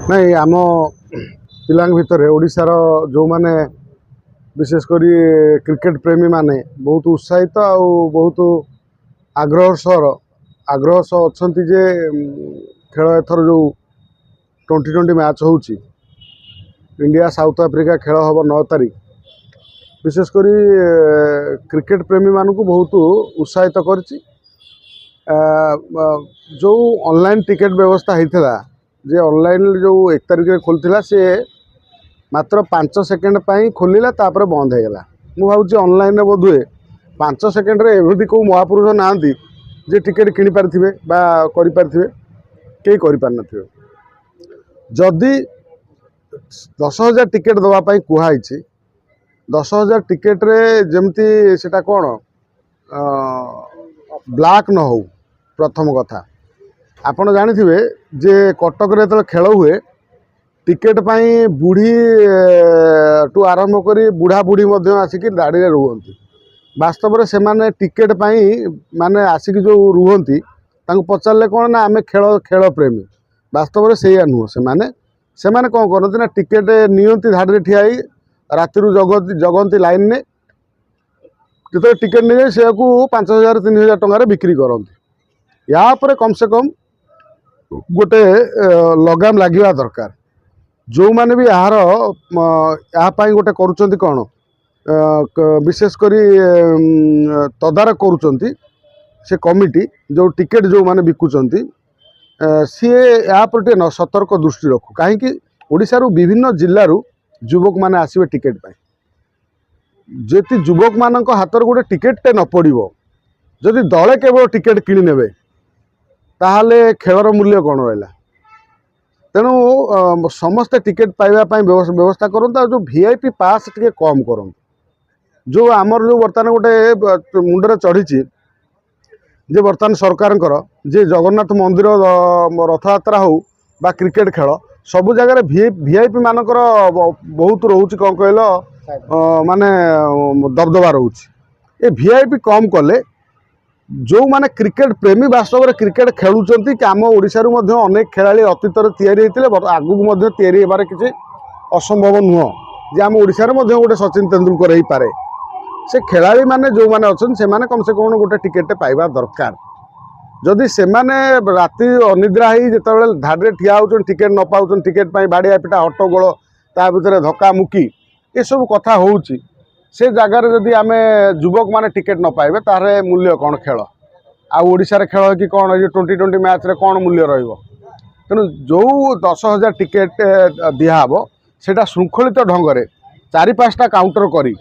नहीं आम पिला भितर ओडिशार जो माने विशेषकर क्रिकेट प्रेमी माने बहुत उत्साहित आ बहुत आग्रह सह अच्छा जे खेल एथर जो 2020 मैच हो इंडिया साउथ आफ्रिका खेल हम 9 तारीख विशेषकर क्रिकेट प्रेमी मानू बहुत उत्साहित कर जो ऑनलाइन टिकेट व्यवस्था होता जे ऑनलाइन जो 1 तारीख में खोलता सी मात्र 5 सेकेंड खोलला तापर बंद हो गला। मु भावी ऑनलाइन बोधुए 5 सेकेंड रे एमती कौ महापुरुष ना जे टिकेट किଣି पारिथिबे बा करि पारिथिबे केही करि पार नथिबे। जदि 10,000 टिकेट दवा पाई कुहाई 10,000 टिकेट रे जेमती सेटा कोन ब्लैक न हो। प्रथम कथा आपण जानिथिबे जे कटक रे त खेल हुए टिकेट पाई बुढ़ी टू आरंभ करी बुढ़ा बुढ़ी आसिक दाड़ी रे रुहंती। वास्तव में से माने टिकेट पाई माने आसिक जो रुहंती तांको पचारले कौन ना आमे खेल खेल प्रेमी वास्तव में से नुह से माने कौन करती ना टिकेट नियंती धाड़ी ठिया राति जगंती लाइन ने जो टिकेट नहीं जाए से 5,000 3,000 टंकार बिक्री करती। या पर कम से कम गोटे लगाम लगे दरकार। जो माने भी यार यहाँ गोटे करुँच कौन विशेषकर तदारक करुँच से कमिटी जो टिकेट जो माने बिकुचंती सी या पर न सतर्क दृष्टि रखु कहीं ओडिशा रू विभिन्न जिल्लारू युवक माने आसबे टिकेट पाई जेति युवक मान हाथ गोटे टिकेट न पड़ो जदि दले केवल टिकेट किणी नेबे ताहले खेलर मूल्य कौन रहा। तेणु समस्ते टिकेट पाइबा व्यवस्था करूँ। जो वीआईपी पास टे कम करूँ जो आमर जो बर्तमान गोटे मुंडे चढ़ी जे बर्तमान सरकार जे जगन्नाथ मंदिर रथ यात्रा हो बा क्रिकेट खेल सबु जगह वीआईपी मानकर बहुत रोच कौन कहल माने दबदबा रोच। ए वीआईपी कम कले जो माने क्रिकेट प्रेमी वास्तव में क्रिकेट खेलुंट आम ओडिशारू अनेक खेलाड़ी अतीत आगू तैयारी होबार किसी असंभव नुह जे आम ओडिशार गोटे सचिन तेंदुलकर हो पारे से खेलाड़ी माने जो माने अच्छा से माने कम से कम गोटे टिकेट पाइबा दरकार। जदि से माने राति अनिद्रा ही जिते धाड़ी ठिया हो टिकेट न पाऊँ टिकेट बाड़िया पिटा हट्टगोल ता भीतर धक्का मुक्की ये सब कथा होउची से जगार जदि आम युवक माने टिकेट न पाइबे तारे मूल्य कौन खेल आशार खेल कि कौन ये 2020 मैच रे कौन मूल्य रहिबो। तेणु जो 10,000 टिकेट दिहब सेटा श्रृंखलित ढंग से 4-5टा काउंटर करी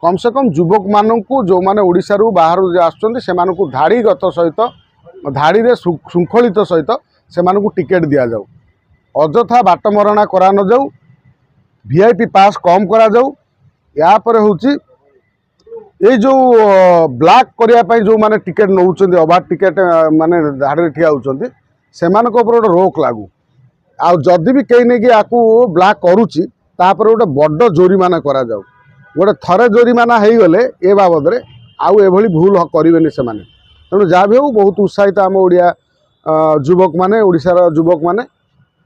कम से कम युवक मानू जो माने ओडिशारू बाहर आसुचंती सेमानकु धाड़ीगत सहित धाड़ी रे श्रृंखलित सहित सेमानकु टिकेट दिया जाऊ। अଯଥା बाटमरणा करा न जाऊ। वीआईपी पास कम करा जाऊ। या पर होची ये जो ब्लैक करने जो माने टिकेट नौ अबाध टिकेट माने धाड़ी ठिया होती से गोटे रोक लागू आ जदि भी कहीं नहीं कि ब्लैक करुच्ची तापर गोटे बड़ जोरीमाना करा जाऊ। गोटे थरे जोरीमाना हो गले ए बाबद रे आउ एभली भूल करेनि से माने। तेणु जहाँ भी हो बहुत उत्साहित आम ओडिया युवक माने ओडिशार युवक माने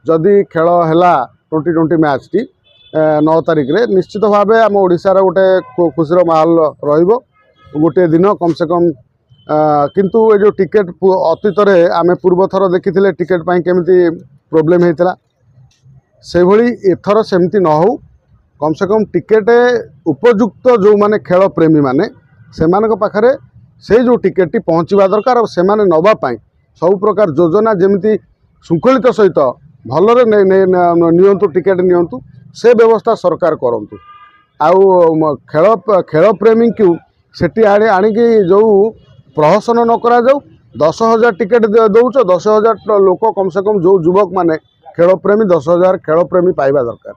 जदि खेल है 2020 मैच टी 9 तारीख रे निश्चित भाव आम ओडिशार गोटे खुशीर माहौल रहिबो गोटे दिन कम से कम। किंतु ये जो टिकेट अतीत आम पूर्व थर देखी टिकेट पाई केमिति प्रोब्लेम होता से भली एथर सेमती न हो। कम से कम टिकेट उपयुक्त जो माने खेल प्रेमी माने सेमानक पाखरे से जो टिकेट पहुँचवा दरकार और से नवापाई सब प्रकार योजना जमीती श्रृंखलित सहित भलरे नियंतु टिकेट नियंतु से व्यवस्था सरकार करंतु। आउ खेल प्रेमी क्यों सेठी आणिकी जो प्रहसन न करा जाऊ। 10,000 टिकेट दौच 10,000 लोक कम से कम जो युवक माने खेल प्रेमी 10,000 खेल प्रेमी पाइबा दरकार।